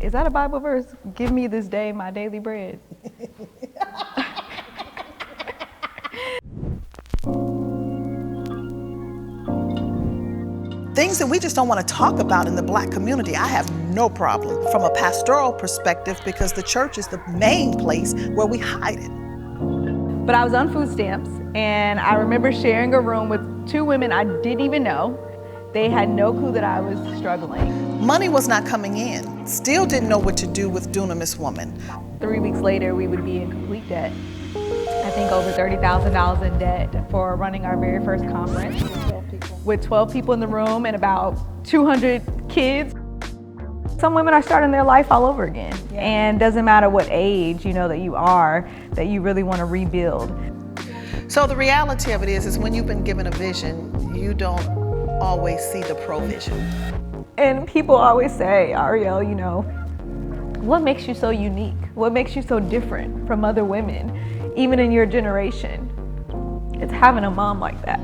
Is that a Bible verse? Give me this day my daily bread. Things that we just don't want to talk about in the Black community, I have no problem from a pastoral perspective, because the church is the main place where we hide it. But I was on food stamps, and I remember sharing a room with two women I didn't even know. They had no clue that I was struggling. Money was not coming in. Still didn't know what to do with Dunamis Woman. 3 weeks later, we would be in complete debt. I think over $30,000 in debt for running our very first conference with 12 people in the room and about 200 kids. Some women are starting their life all over again. Yeah. And doesn't matter what age that you are, that you really want to rebuild. So the reality of it is when you've been given a vision, you don't always see the provision. And people always say, Ariel, what makes you so unique? What makes you so different from other women, even in your generation? It's having a mom like that.